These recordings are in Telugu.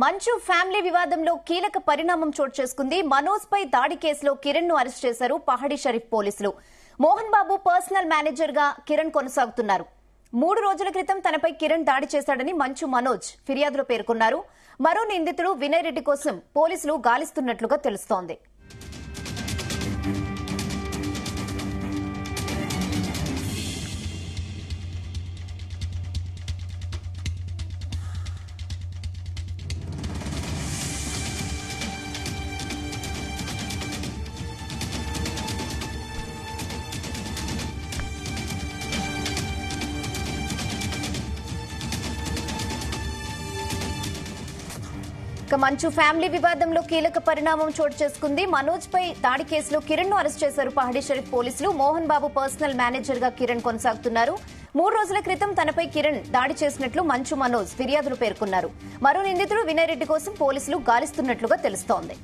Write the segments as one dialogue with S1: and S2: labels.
S1: మంచు ఫ్యామిలీ వివాదంలో కీలక పరిణామం చోటు చేసుకుంది. మనోజ్ పై దాడి కేసులో కిరణ్ ను అరెస్ట్ చేశారు పహాడీ షరీఫ్ పోలీసులు. మోహన్ బాబు పర్సనల్ మేనేజర్ గా కిరణ్ కొనసాగుతున్నారు. 3 రోజుల క్రితం తనపై కిరణ్ దాడి చేశాడని మంచు మనోజ్ ఫిర్యాదులో పేర్కొన్నారు. మరో నిందితుడు వినయ్ రెడ్డి కోసం పోలీసులు గాలిస్తున్నట్లుగా తెలుస్తోంది. మంచు ఫ్యామిలీ వివాదంలో కీలక పరిణామం చోటు చేసుకుంది. మనోజ్ పై దాడి కేసులో కిరణ్ ను అరెస్ట్ చేశారు పహాడీ షరీఫ్ పోలీసులు. మోహన్ బాబు పర్సనల్ మేనేజర్ గా కిరణ్ కొనసాగుతున్నారు. 3 రోజుల క్రితం తనపై కిరణ్ దాడి చేసినట్లు మంచు మనోజ్ ఫిర్యాదులు పేర్కొన్నారు. మరో నిందితుడు వినయ్ రెడ్డి కోసం పోలీసులు గాలిస్తున్నట్లుగా తెలుస్తోంది.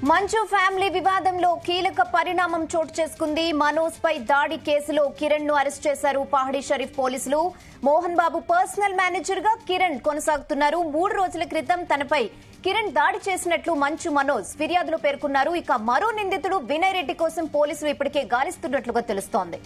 S1: మంచు ఫ్యామిలీ వివాదంలో కీలక పరిణామం చోటు చేసుకుంది. మనోజ్ పై దాడి కేసులో కిరణ్ ను అరెస్ట్ చేశారు పహాడీ షరీఫ్ పోలీసులు. మోహన్ బాబు పర్సనల్ మేనేజర్ గా కిరణ్ కొనసాగుతున్నారు. 3 రోజుల క్రితం తనపై కిరణ్ దాడి చేసినట్లు మంచు మనోజ్ ఫిర్యాదులో పేర్కొన్నారు. ఇక మరో నిందితుడు వినయ్ రెడ్డి కోసం పోలీసులు ఇప్పటికే గాలిస్తున్నట్లుగా తెలుస్తోంది.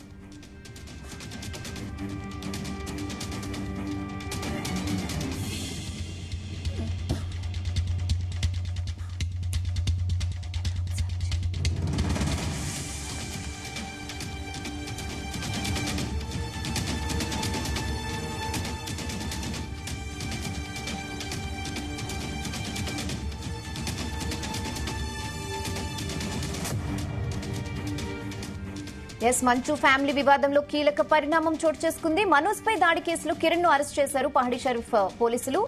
S1: మంచు ఫ్యామిలీ వివాదంలో కీలక పరిణామం చోటు చేసుకుంది. మనోజ్ పై దాడి కేసులో కిరణ్ ను అరెస్ట్ చేశారు పహాడీ షరీఫ్ పోలీసులు.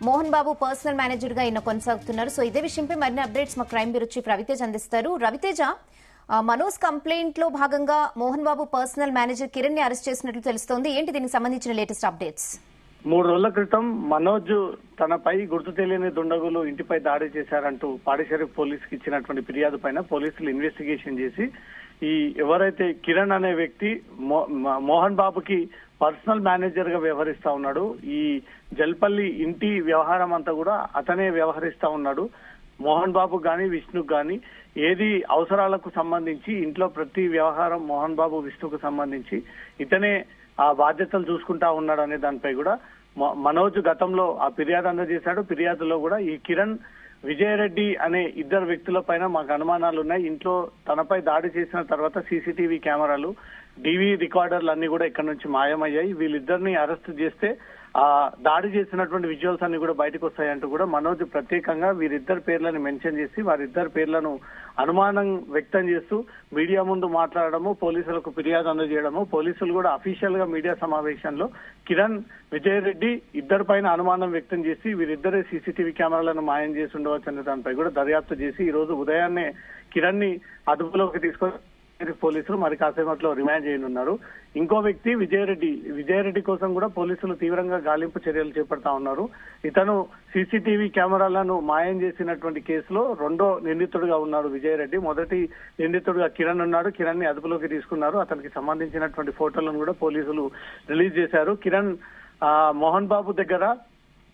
S1: మోహన్ బాబు పర్సనల్ మేనేజర్ గా ఈయన కొనసాగుతున్నారు. సో ఇదే విషయంపై మరిన్ని అప్డేట్స్ మా క్రైమ్ బ్యూరో చీఫ్ రవితేజ్ అందిస్తారు. రవితేజ, మనోజ్ కంప్లైంట్ లో భాగంగా మోహన్ బాబు పర్సనల్ మేనేజర్ కిరణ్ ని అరెస్ట్ చేసినట్లు తెలుస్తోంది. ఏంటి దీనికి సంబంధించిన లేటెస్ట్ అప్డేట్స్?
S2: 3 రోజుల క్రితం మనోజ్ తనపై గుర్తు తెలియని దుండగులు ఇంటిపై దాడి చేశారంటూ పహాడీ షరీఫ్ పోలీసుకి ఇచ్చినటువంటి ఫిర్యాదు పైన పోలీసులు ఇన్వెస్టిగేషన్ చేసి ఈ ఎవరైతే కిరణ్ అనే వ్యక్తి మోహన్ బాబుకి పర్సనల్ మేనేజర్ గా వ్యవహరిస్తా ఉన్నాడు. ఈ జల్పల్లి ఇంటి వ్యవహారం అంతా కూడా అతనే వ్యవహరిస్తా ఉన్నాడు. మోహన్ బాబు గాని విష్ణుకు గాని ఏది అవసరాలకు సంబంధించి ఇంట్లో ప్రతి వ్యవహారం మోహన్ బాబు విష్ణుకు సంబంధించి ఇతనే ఆ బాధ్యతలు చూసుకుంటా ఉన్నాడు అనే దానిపై కూడా మనోజ్ గతంలో ఆ ఫిర్యాదు అందజేశాడు. ఫిర్యాదులో కూడా ఈ కిరణ్, విజయరెడ్డి అనే 2 వ్యక్తుల పైన మాకు అనుమానాలు ఉన్నాయి. ఇంట్లో తనపై దాడి చేసిన తర్వాత సీసీటీవీ కెమెరాలు, డీవీ రికార్డర్లు అన్ని కూడా ఇక్కడ నుంచి మాయమయ్యాయి. వీళ్ళిద్దరిని అరెస్ట్ చేస్తే ఆ దాడి చేసినటువంటి విజువల్స్ అన్ని కూడా బయటకు వస్తాయంటూ కూడా మనోజ్ ప్రత్యేకంగా వీరిద్దరి పేర్లను మెన్షన్ చేసి వారిద్దరి పేర్లను అనుమానం వ్యక్తం చేస్తూ మీడియా ముందు మాట్లాడడము, పోలీసులకు ఫిర్యాదు అందజేయడము. పోలీసులు కూడా అఫీషియల్ గా మీడియా సమావేశంలో కిరణ్, విజయరెడ్డి ఇద్దరి పైన అనుమానం వ్యక్తం చేసి వీరిద్దరే సీసీటీవీ కెమెరాలను మాయం చేసి ఉండవచ్చు అనే దానిపై కూడా దర్యాప్తు చేసి ఈ రోజు ఉదయాన్నే కిరణ్ ని అదుపులోకి తీసుకొని పోలీసులు మరి కాసేపట్లో రిమాండ్ చేయనున్నారు. ఇంకో వ్యక్తి విజయరెడ్డి కోసం కూడా పోలీసులు తీవ్రంగా గాలింపు చర్యలు చేపడతా ఉన్నారు. ఇతను సీసీటీవీ కెమెరాలను మాయం చేసినటువంటి కేసులో 2వ నిందితుడిగా ఉన్నాడు విజయరెడ్డి. మొదటి నిందితుడిగా కిరణ్ ఉన్నాడు. కిరణ్ ని అదుపులోకి తీసుకున్నారు. అతనికి సంబంధించినటువంటి ఫోటోలను కూడా పోలీసులు రిలీజ్ చేశారు. కిరణ్ మోహన్ బాబు దగ్గర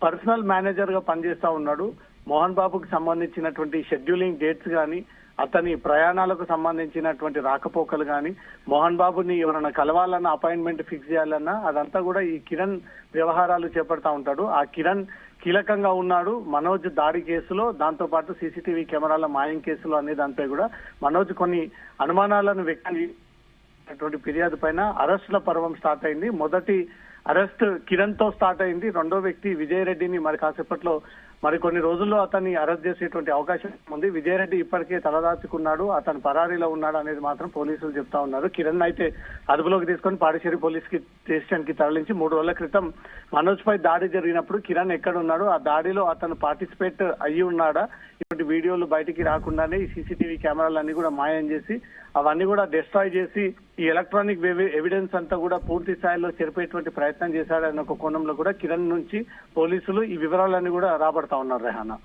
S2: పర్సనల్ మేనేజర్ గా పనిచేస్తా ఉన్నాడు. మోహన్ బాబుకి సంబంధించినటువంటి షెడ్యూలింగ్ డేట్స్ గాని, అతని ప్రయాణాలకు సంబంధించినటువంటి రాకపోకలు గాని, మోహన్ బాబుని ఎవరైనా కలవాలన్నా, అపాయింట్మెంట్ ఫిక్స్ చేయాలన్నా అదంతా కూడా ఈ కిరణ్ వ్యవహారాలు చేపడతా ఉంటాడు. ఆ కిరణ్ కీలకంగా ఉన్నాడు మనోజ్ దాడి కేసులో. దాంతో పాటు సీసీటీవీ కెమెరాల మాయం కేసులో అనే దానిపై కూడా మనోజ్ కొన్ని అనుమానాలను వ్యక్తం చేసినటువంటి ఫిర్యాదు పైన అరెస్టుల పర్వం స్టార్ట్ అయింది. మొదటి అరెస్ట్ కిరణ్ తో స్టార్ట్ అయింది. రెండో వ్యక్తి విజయరెడ్డిని మరి కాసేపట్లో కొన్ని రోజుల్లో అతన్ని అరెస్ట్ చేసేటువంటి అవకాశం ఉంది. విజయరెడ్డి ఇప్పటికే తలదాచుకున్నాడు, అతను పరారీలో ఉన్నాడు అనేది మాత్రం పోలీసులు చెప్తా ఉన్నారు. కిరణ్ అయితే అదుపులోకి తీసుకొని పాడిచేరి పోలీస్ స్టేషన్ కి తరలించి 3 రోజుల క్రితం మనోజ్ పై దాడి జరిగినప్పుడు కిరణ్ ఎక్కడ ఉన్నాడు, ఆ దాడిలో అతను పార్టిసిపేట్ అయ్యి ఉన్నాడా, ఇటువంటి వీడియోలు బయటికి రాకుండానే ఈ సీసీటీవీ కెమెరాలన్నీ కూడా మాయం చేసి అవన్నీ కూడా డిస్ట్రాయ్ చేసి ఈ ఎలక్ట్రానిక్ ఎవిడెన్స్ అంతా కూడా పూర్తి స్థాయిలో చెరిపేటువంటి ప్రయత్నం చేశాడన్న ఒక కోణంలో కూడా కిరణ్ నుంచి పోలీసులు ఈ వివరాలన్నీ కూడా రాబడతా ఉన్నారు రెహానా.